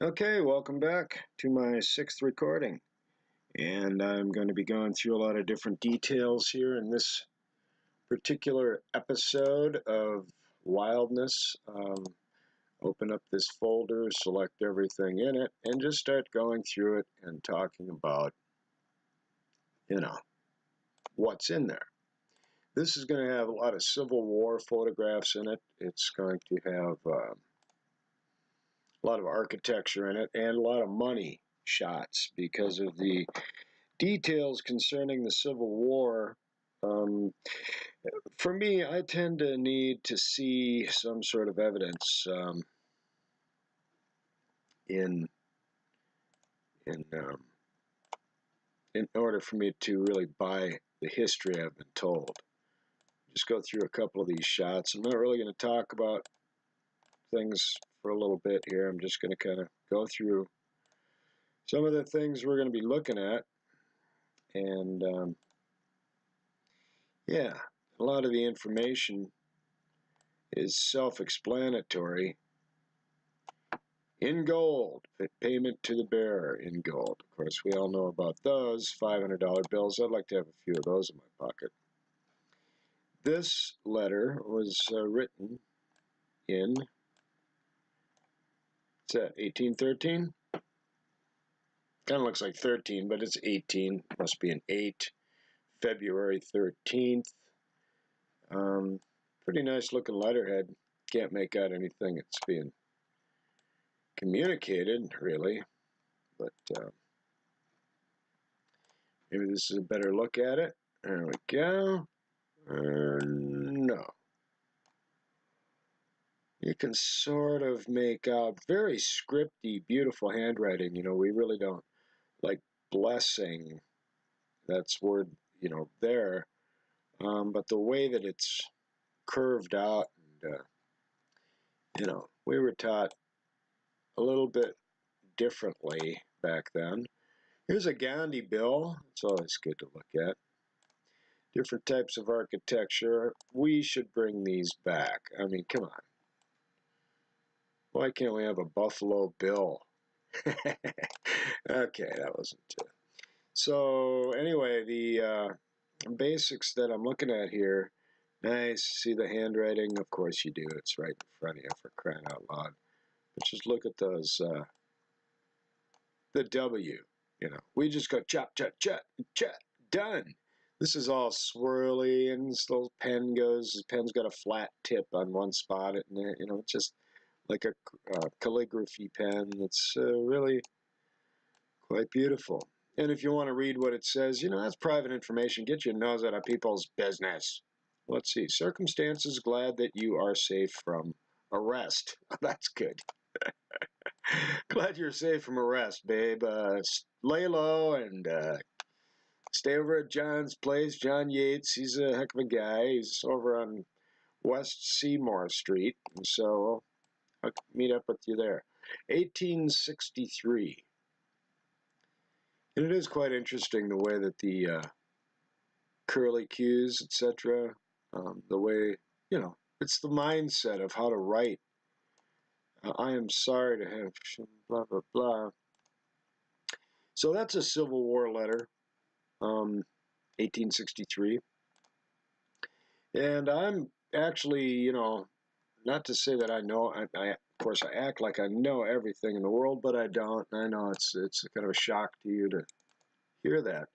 Okay, welcome back to my 6th recording, and I'm going to be going through a lot of different details here in this particular episode of Wildness. Open up this folder, select everything in it, and just start going through it and talking about, what's in there. This is going to have a lot of Civil War photographs in it. It's going to have a lot of architecture in it and a lot of money shots because of the details concerning the Civil War. For me, I tend to need to see some sort of evidence in order for me to really buy the history I've been told. Just go through a couple of these shots. I'm not really going to talk about things for a little bit here. I'm just going to kind of go through some of the things we're going to be looking at. And yeah, a lot of the information is self-explanatory. In gold, payment to the bearer in gold. Of course, we all know about those $500 bills. I'd like to have a few of those in my pocket. This letter was written in, what's that, 1813? Kind of looks like 13, but it's 18. Must be an 8. February 13th. Pretty nice looking letterhead. Can't make out anything that's being communicated, really. But maybe this is a better look at it. There we go. No. You can sort of make out very scripty, beautiful handwriting. We really don't like blessing. That's word, there. But the way that it's curved out, and, we were taught a little bit differently back then. Here's a Gandhi bill. It's always good to look at. Different types of architecture. We should bring these back. I mean, come on. Why can't we have a Buffalo Bill? Okay, that wasn't it. So, anyway, the basics that I'm looking at here. Nice. See the handwriting? Of course you do. It's right in front of you, for crying out loud. But just look at those, the W. We just go chop, chop, chop, chop, done. This is all swirly, and this little pen goes. The pen's got a flat tip on one spot, and it's just like a calligraphy pen. It's really quite beautiful. And if you want to read what it says, that's private information. Get your nose out of people's business. Let's see. Circumstances glad that you are safe from arrest. That's good. Glad you're safe from arrest, babe. Lay low and stay over at John's place. John Yates, he's a heck of a guy. He's over on West Seymour Street. And so I'll meet up with you there. 1863. And it is quite interesting the way that the curly cues, etc., the way, it's the mindset of how to write. I am sorry to have blah, blah, blah. So that's a Civil War letter, 1863. And I'm actually, not to say that I know, of course I act like I know everything in the world, but I don't. I know it's kind of a shock to you to hear that.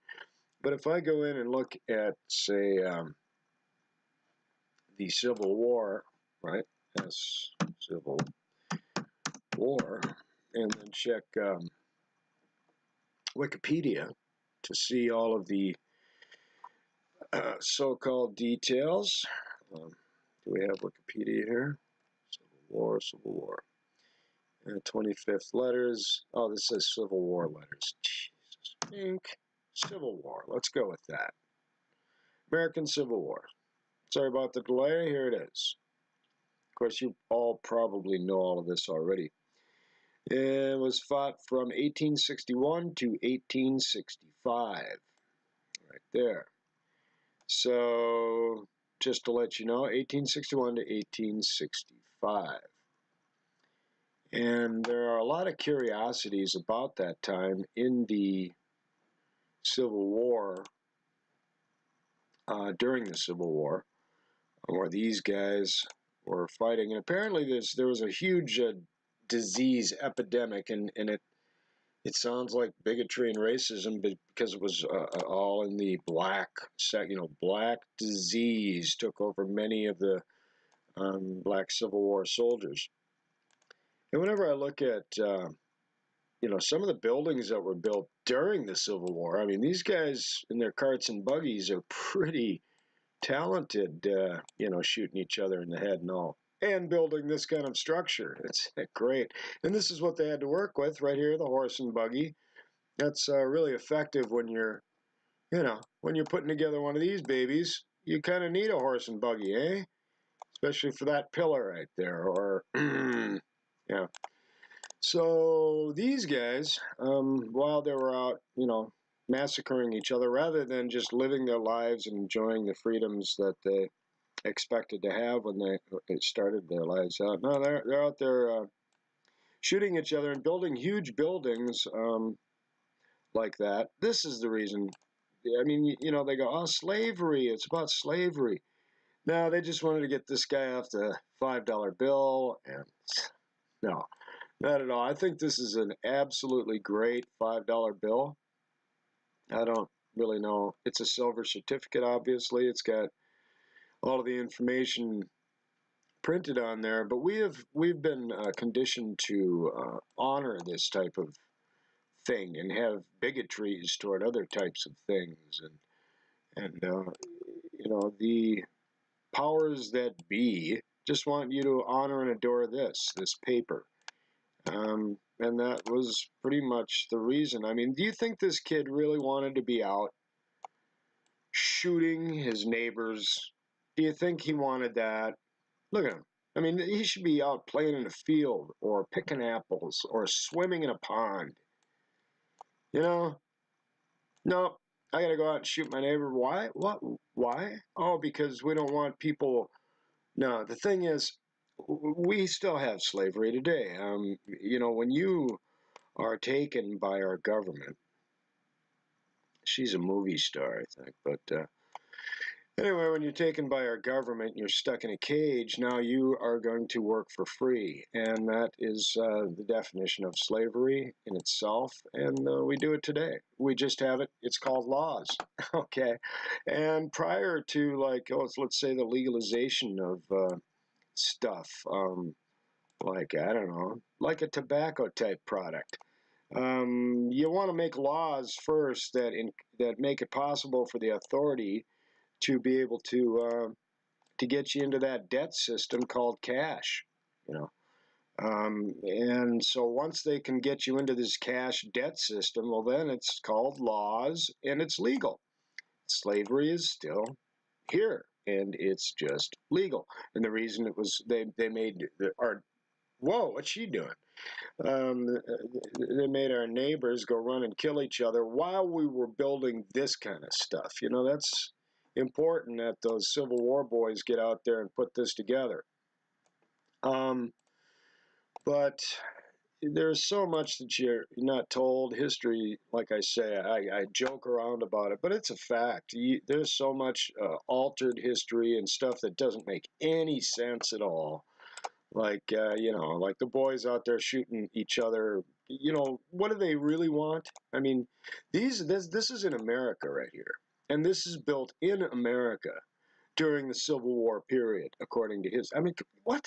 But if I go in and look at, say, the Civil War, right? Yes, Civil War, and then check Wikipedia to see all of the so-called details. Do we have Wikipedia here? Civil War. 25th letters. Oh, this says Civil War letters. Jesus. Ink. Civil War. Let's go with that. American Civil War. Sorry about the delay. Here it is. Of course, you all probably know all of this already. It was fought from 1861 to 1865. Right there. So, just to let you know, 1861 to 1865. And there are a lot of curiosities about that time in the Civil War, during the Civil War, where these guys were fighting. And apparently there was a huge disease epidemic, and it sounds like bigotry and racism, because it was all in the black black disease took over many of the black Civil War soldiers. And whenever I look at some of the buildings that were built during the Civil War, I mean, these guys in their carts and buggies are pretty talented, shooting each other in the head and all, and building this kind of structure. It's great. And this is what they had to work with right here, the horse and buggy. That's really effective when you're putting together one of these babies. You kind of need a horse and buggy, eh? Especially for that pillar right there, or yeah. So these guys, while they were out, massacring each other, rather than just living their lives and enjoying the freedoms that they expected to have when they started their lives out, no, they're out there shooting each other and building huge buildings like that. This is the reason. I mean, they go, oh, slavery. It's about slavery. No, they just wanted to get this guy off the $5 bill, and no. Not at all. I think this is an absolutely great $5 bill. I don't really know. It's a silver certificate, obviously. It's got all of the information printed on there, but we've been conditioned to honor this type of thing and have bigotries toward other types of things, and the powers that be just want you to honor and adore this paper. And that was pretty much the reason. I mean, do you think this kid really wanted to be out shooting his neighbors? Do you think he wanted that? Look at him. I mean, he should be out playing in a field or picking apples or swimming in a pond. No, I gotta go out and shoot my neighbor. Why? What? Why? Oh, because we don't want people. No, the thing is, we still have slavery today. When you are taken by our government. She's a movie star, I think. But anyway, when you're taken by our government, you're stuck in a cage. Now you are going to work for free. And that is the definition of slavery in itself. And we do it today. We just have it. It's called laws. Okay. And prior to, let's say the legalization of stuff, I don't know, like a tobacco type product. You want to make laws first that make it possible for the authority to be able to get you into that debt system called cash, and so once they can get you into this cash debt system, well, then it's called laws and it's legal. Slavery is still here and it's just legal. And the reason it was they made our whoa, what's she doing? They made our neighbors go run and kill each other while we were building this kind of stuff. That's important that those Civil War boys get out there and put this together. But there's so much that you're not told. History, like I say, I joke around about it, but it's a fact. There's so much altered history and stuff that doesn't make any sense at all. Like the boys out there shooting each other. What do they really want? I mean, this is in America right here, and this is built in America during the Civil War period, according to his. I mean, what?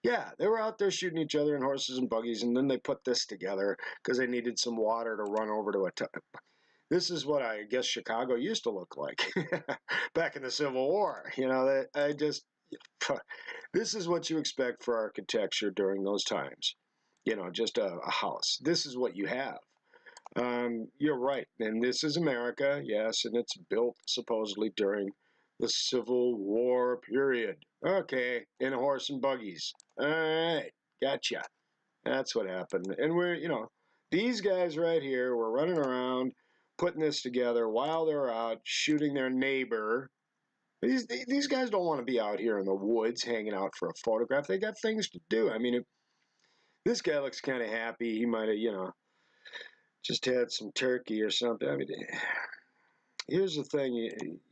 Yeah, they were out there shooting each other in horses and buggies, and then they put this together because they needed some water to run over to this is what I guess Chicago used to look like back in the Civil War. This is what you expect for architecture during those times. Just a house. This is what you have. You're right. And this is America, yes, and it's built supposedly during the Civil War period. Okay, in horse and buggies. All right, gotcha. That's what happened. And these guys right here were running around putting this together while they're out shooting their neighbor. These guys don't want to be out here in the woods hanging out for a photograph. They got things to do. I mean, This guy looks kind of happy. He might have, just had some turkey or something. I mean, here's the thing.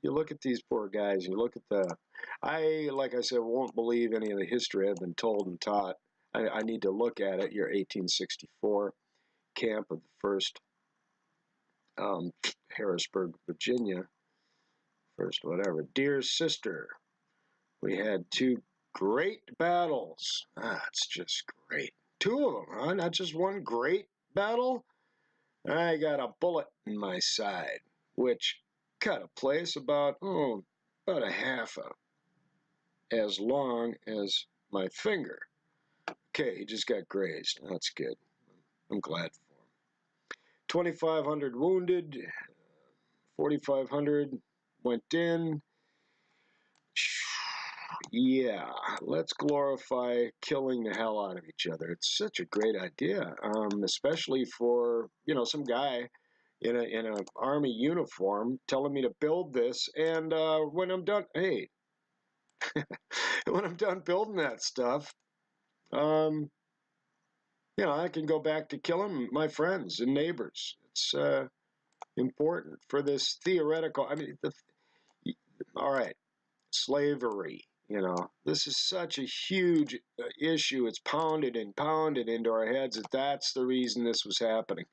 You look at these poor guys. You look at like I said, won't believe any of the history I've been told and taught. I need to look at it. Your 1864 camp of the 1st Harrisburg, Virginia. First, whatever. Dear sister, we had 2 great battles. It's just great. 2 of them, huh? Not just one great battle. I got a bullet in my side, which cut a place about a half as long as my finger. Okay, he just got grazed. That's good. I'm glad for him. 2,500 wounded, 4,500 went in. Yeah, let's glorify killing the hell out of each other. It's such a great idea, especially for some guy in an army uniform telling me to build this, and when I'm done, hey, when I'm done building that stuff, I can go back to killing my friends and neighbors. It's important for this theoretical. I mean, all right, slavery. This is such a huge issue. It's pounded and pounded into our heads that that's the reason this was happening.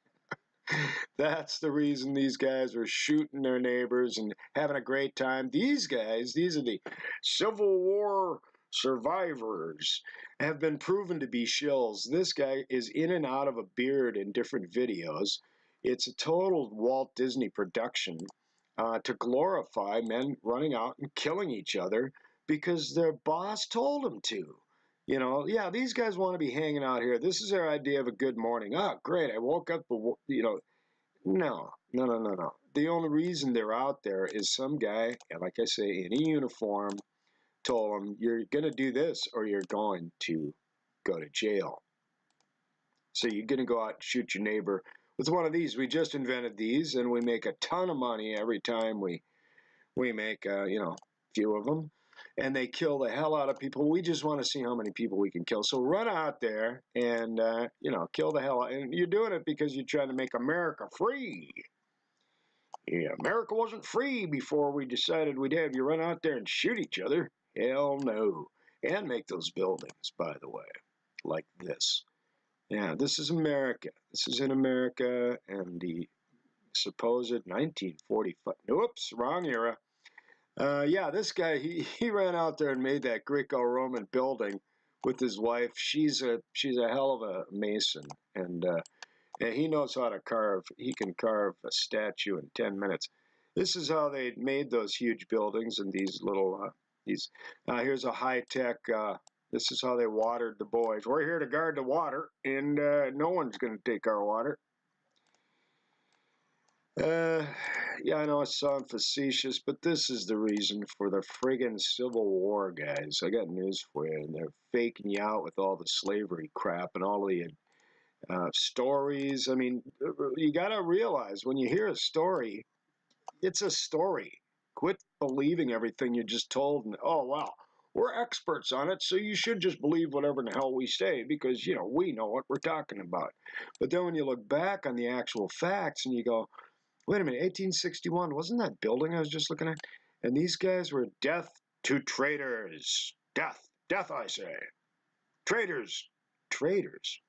That's the reason these guys were shooting their neighbors and having a great time. These guys, these are the Civil War survivors, have been proven to be shills. This guy is in and out of a beard in different videos. It's a total Walt Disney production to glorify men running out and killing each other because their boss told them to. Yeah, these guys want to be hanging out here. This is their idea of a good morning. Oh, great. I woke up, no. The only reason they're out there is some guy, like I say, in a uniform, told them, you're going to do this or you're going to go to jail. So you're going to go out and shoot your neighbor with one of these. We just invented these, and we make a ton of money every time we make, few of them. And they kill the hell out of people. We just want to see how many people we can kill. So run out there and, kill the hell out. And you're doing it because you're trying to make America free. Yeah, America wasn't free before we decided we'd have you run out there and shoot each other. Hell no. And make those buildings, by the way, like this. Yeah, this is America. This is in America, and the supposed 1945. Oops, wrong era. Yeah, this guy, he ran out there and made that Greco-Roman building with his wife. She's a hell of a mason, and he knows how to carve. He can carve a statue in 10 minutes. This is how they made those huge buildings and these little here's a high-tech. This is how they watered the boys. We're here to guard the water, and no one's going to take our water. Yeah, I know I sound facetious, but this is the reason for the friggin' Civil War, guys. I got news for you. And they're faking you out with all the slavery crap and all the stories. I mean, you got to realize when you hear a story, it's a story. Quit believing everything you're just told. And, oh, wow, we're experts on it, so you should just believe whatever the hell we say because, we know what we're talking about. But then when you look back on the actual facts and you go, wait a minute, 1861, wasn't that building I was just looking at? And these guys were death to traitors. Death, I say. Traitors. Traitors.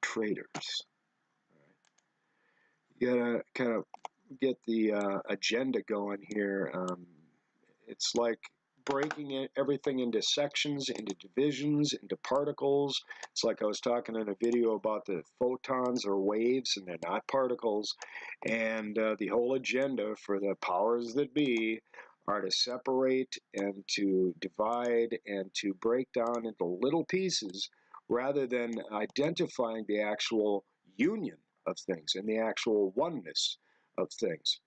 Traitors. You gotta kind of get the agenda going here. It's like breaking everything into sections, into divisions, into particles. It's like I was talking in a video about the photons or waves, and they're not particles. And the whole agenda for the powers that be are to separate and to divide and to break down into little pieces rather than identifying the actual union of things and the actual oneness of things.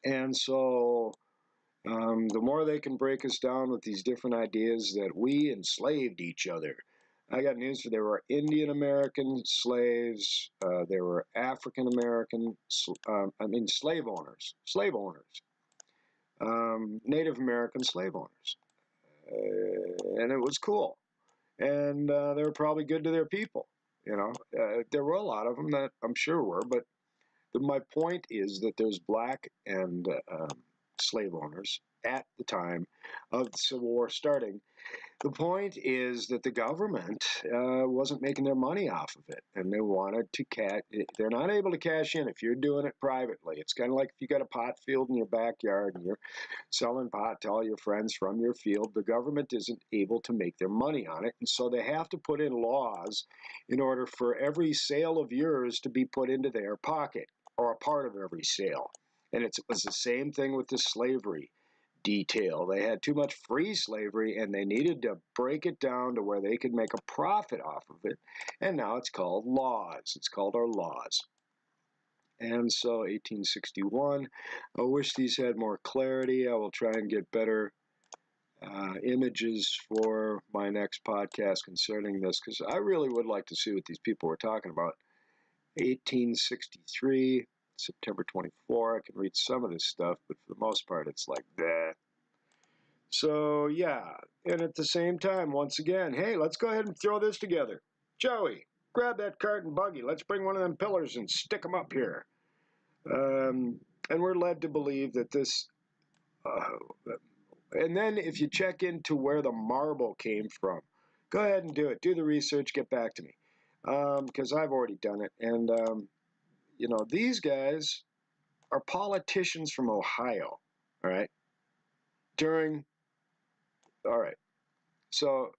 And so the more they can break us down with these different ideas that we enslaved each other. I got news for you. There were Indian American slaves. There were African American, slave owners. Native American slave owners. And it was cool. and they were probably good to their people. There were a lot of them that I'm sure were, but my point is that there's black and slave owners at the time of the Civil War starting. The point is that the government wasn't making their money off of it, and they wanted to cash. They're not able to cash in if you're doing it privately. It's kind of like if you got a pot field in your backyard and you're selling pot to all your friends from your field. The government isn't able to make their money on it, and so they have to put in laws in order for every sale of yours to be put into their pocket, or a part of every sale. And it was the same thing with the slavery detail. They had too much free slavery, and they needed to break it down to where they could make a profit off of it. And now it's called laws. It's called our laws. And so 1861, I wish these had more clarity. I will try and get better images for my next podcast concerning this, because I really would like to see what these people were talking about. 1863, September 24. I can read some of this stuff, but for the most part, it's like that. So, yeah. And at the same time, once again, hey, let's go ahead and throw this together. Joey, grab that cart and buggy. Let's bring one of them pillars and stick them up here. And we're led to believe that this... and then if you check into where the marble came from, go ahead and do it. Do the research. Get back to me. Because I've already done it. And, these guys are politicians from Ohio, all right? All right. So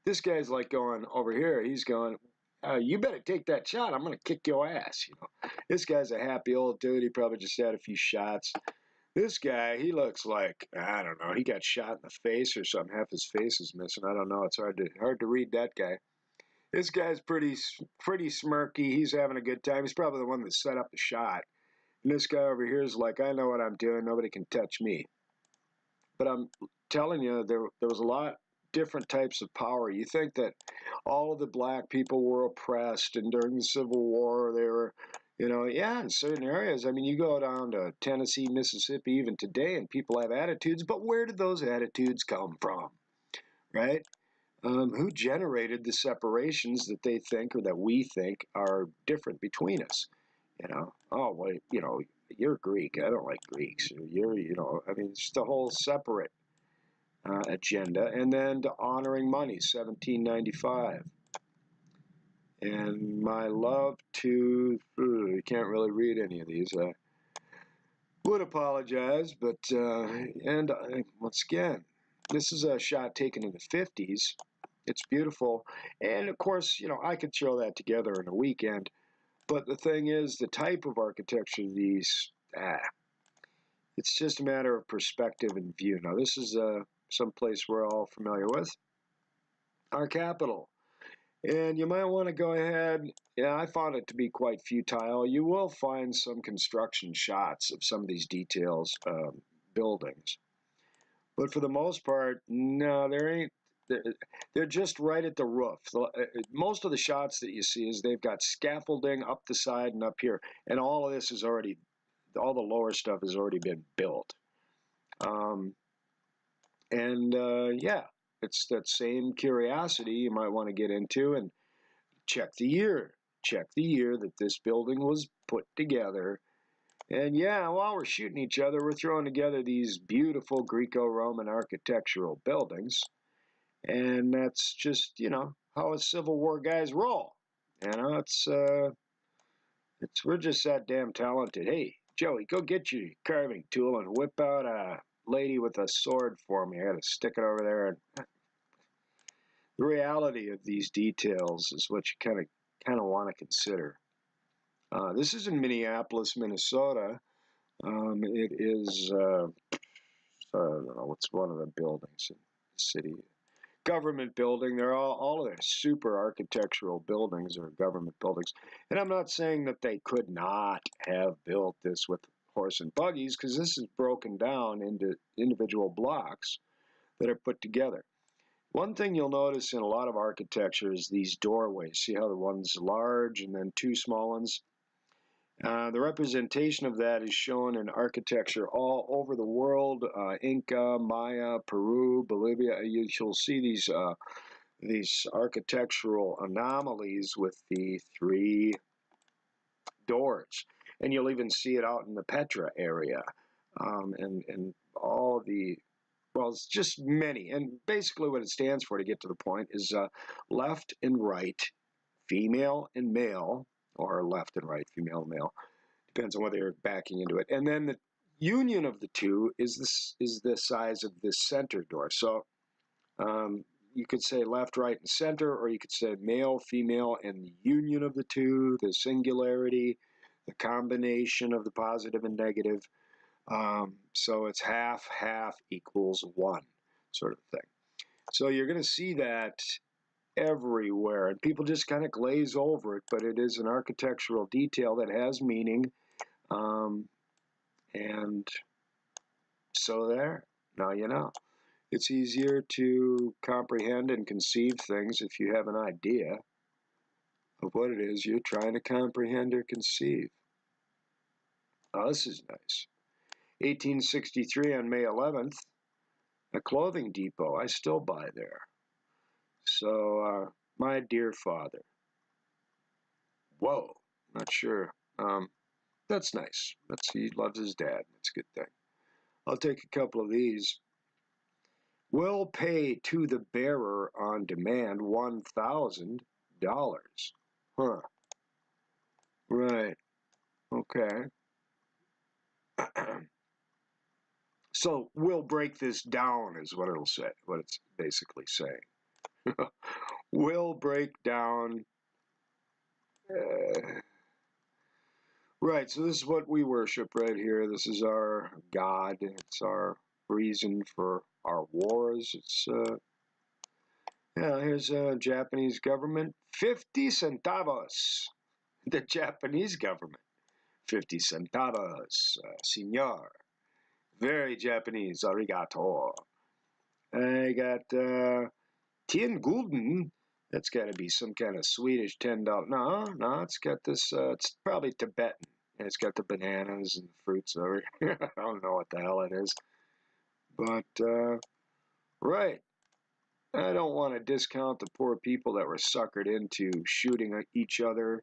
this guy's like going over here. He's going, you better take that shot. I'm going to kick your ass. This guy's a happy old dude. He probably just had a few shots. This guy, he looks like, I don't know, he got shot in the face or something. Half his face is missing. I don't know. It's hard to read that guy. This guy's pretty smirky. He's having a good time. He's probably the one that set up the shot. And this guy over here is like, I know what I'm doing. Nobody can touch me. But I'm telling you, there was a lot different types of power. You think that all of the black people were oppressed, and during the Civil War, they were, in certain areas. I mean, you go down to Tennessee, Mississippi, even today, and people have attitudes. But where did those attitudes come from, right? Who generated the separations that they think, or that we think, are different between us? Oh, well, you're Greek. I don't like Greeks. It's the whole separate agenda. And then to honoring money, 1795. And my love to, you can't really read any of these. I would apologize, but, once again, this is a shot taken in the 50s. It's beautiful. And of course, I could throw that together in a weekend. But the thing is, the type of architecture, it's just a matter of perspective and view. Now, this is some place we're all familiar with, our capital. And you might want to go ahead. Yeah, I found it to be quite futile. You will find some construction shots of some of these details, buildings. But for the most part, no, there ain't. They're just right at the roof. Most of the shots that you see is they've got scaffolding up the side and up here. And all of this is already, all the lower stuff has already been built. Yeah, it's that same curiosity you might want to get into and check the year. Check the year that this building was put together. And yeah, while we're shooting each other, we're throwing together these beautiful Greco-Roman architectural buildings. And that's just, how us Civil War guys roll. We're just that damn talented. Hey, Joey, go get your carving tool and whip out a lady with a sword for me. I gotta stick it over there. And the reality of these details is what you kind of want to consider. This is in Minneapolis, Minnesota. It is, I don't know, what's one of the buildings in the city? Government building. They're all of their super architectural buildings are government buildings. And I'm not saying that they could not have built this with horse and buggies, because this is broken down into individual blocks that are put together. One thing you'll notice in a lot of architecture is these doorways. See how the one's large and then two small ones? The representation of that is shown in architecture all over the world, Inca, Maya, Peru, Bolivia. You'll see these these architectural anomalies with the 3 doors. And you'll even see it out in the Petra area, and all the, well, it's just many. And basically what it stands for, to get to the point, is left and right, female and male, or left and right, female and male. Depends on whether you're backing into it. And then the union of the two is the size of this center door. So you could say left, right, and center, or you could say male, female, and the union of the two, the singularity, the combination of the positive and negative. So it's half, half equals 1 sort of thing. So you're going to see that everywhere, and people just kind of glaze over it, but it is an architectural detail that has meaning. And so there, now you know. It's easier to comprehend and conceive things if you have an idea of what it is you're trying to comprehend or conceive. Oh, this is nice. 1863 on May 11th, a clothing depot. I still buy there. So, my dear father. Whoa, not sure. That's nice. He loves his dad. That's a good thing. I'll take a couple of these. Will pay to the bearer on demand $1,000. Huh. Right. Okay. So we'll break this down is what it'll say, what it's basically saying. We'll break down. Right, so this is what we worship right here. This is our God. It's our reason for our wars. It's, yeah, here's a Japanese government. 50 centavos. The Japanese government. 50 centavos, senor. Very Japanese. Arigato. I got 10 gulden. That's got to be some kind of Swedish $10. No, it's got this, it's probably Tibetan. And it's got the bananas and the fruits over here. I don't know what the hell it is. But, right. I don't want to discount the poor people that were suckered into shooting each other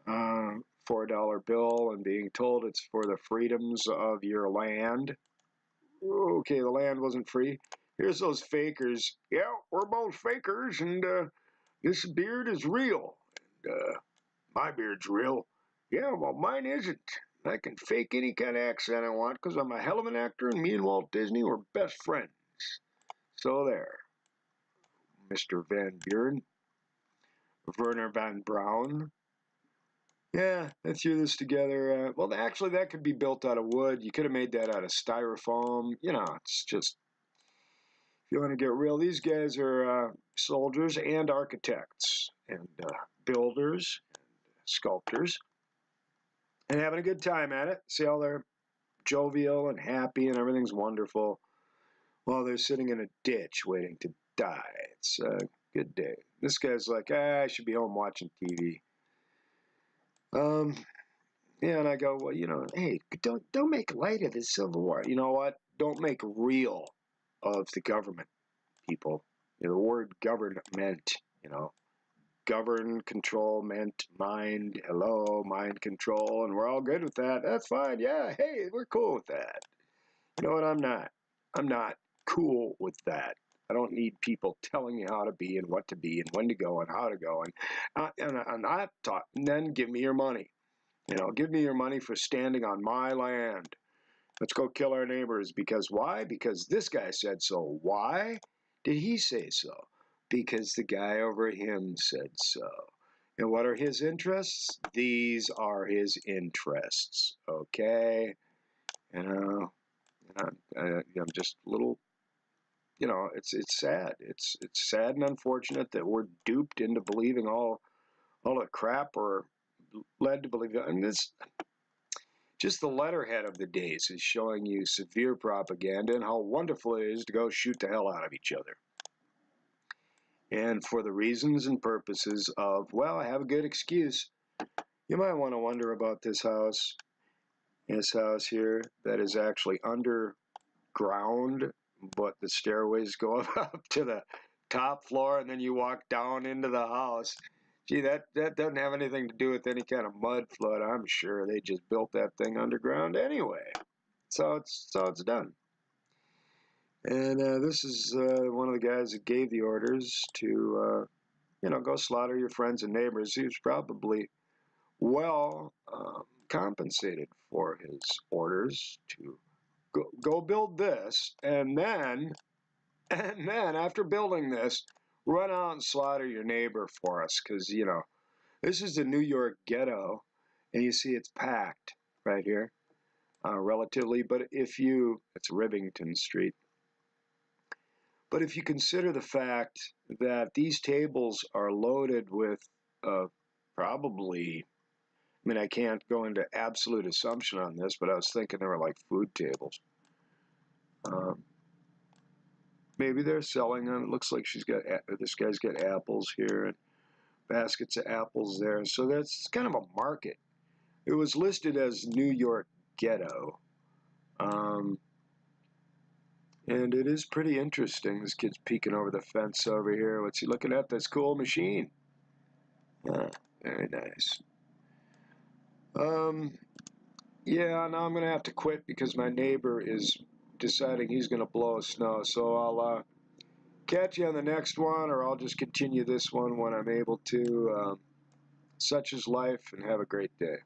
for $1 bill and being told it's for the freedoms of your land. Okay, the land wasn't free. Here's those fakers. Yeah, we're both fakers, and this beard is real. And my beard's real. Yeah, well, mine isn't. I can fake any kind of accent I want because I'm a hell of an actor, and me and Walt Disney were best friends. So there. Mr. Van Buren. Werner Van Braun. Yeah, I threw this together. Well, actually, that could be built out of wood. You could have made that out of styrofoam. You know, it's just, if you want to get real, these guys are soldiers and architects and builders and sculptors and having a good time at it. See how they're jovial and happy and everything's wonderful while they're sitting in a ditch waiting to die. It's a good day. This guy's like, I should be home watching TV. Yeah, and I go, well, you know, hey, don't make light of the Civil War. You know what? Don't make real of the government, people. You know, the word government, you know, govern, control, meant, mind, hello, mind control, and we're all good with that. That's fine. Yeah, hey, we're cool with that. You know what? I'm not cool with that. I don't need people telling me how to be and what to be and when to go and how to go. And I'm not taught. And then give me your money. You know, give me your money for standing on my land. Let's go kill our neighbors. Because why? Because this guy said so. Why did he say so? Because the guy over him said so. And what are his interests? These are his interests. Okay? You know, I'm just a little, you know, it's sad. It's sad and unfortunate that we're duped into believing all the crap, or led to believe it. I mean, this, just the letterhead of the days is showing you severe propaganda and how wonderful it is to go shoot the hell out of each other. And for the reasons and purposes of, well, I have a good excuse. You might want to wonder about this house here that is actually underground, but the stairways go up to top floor, and then you walk down into the house. Gee, that doesn't have anything to do with any kind of mud flood. I'm sure they just built that thing underground anyway. So it's done. And this is one of the guys that gave the orders to, go slaughter your friends and neighbors. He was probably well compensated for his orders to go build this, and then after building this, run out and slaughter your neighbor for us, because this is the New York ghetto, and you see it's packed right here, relatively. But it's Rivington Street. But if you consider the fact that these tables are loaded with probably, I mean, I can't go into absolute assumption on this, but I was thinking they were like food tables. Maybe they're selling them. It looks like this guy's got apples here and baskets of apples there. So that's kind of a market. It was listed as New York Ghetto. And it is pretty interesting. This kid's peeking over the fence over here. What's he looking at? This cool machine. Very nice. Yeah, now I'm going to have to quit because my neighbor is deciding he's going to blow snow. So I'll catch you on the next one, or I'll just continue this one when I'm able to. Such is life, and have a great day.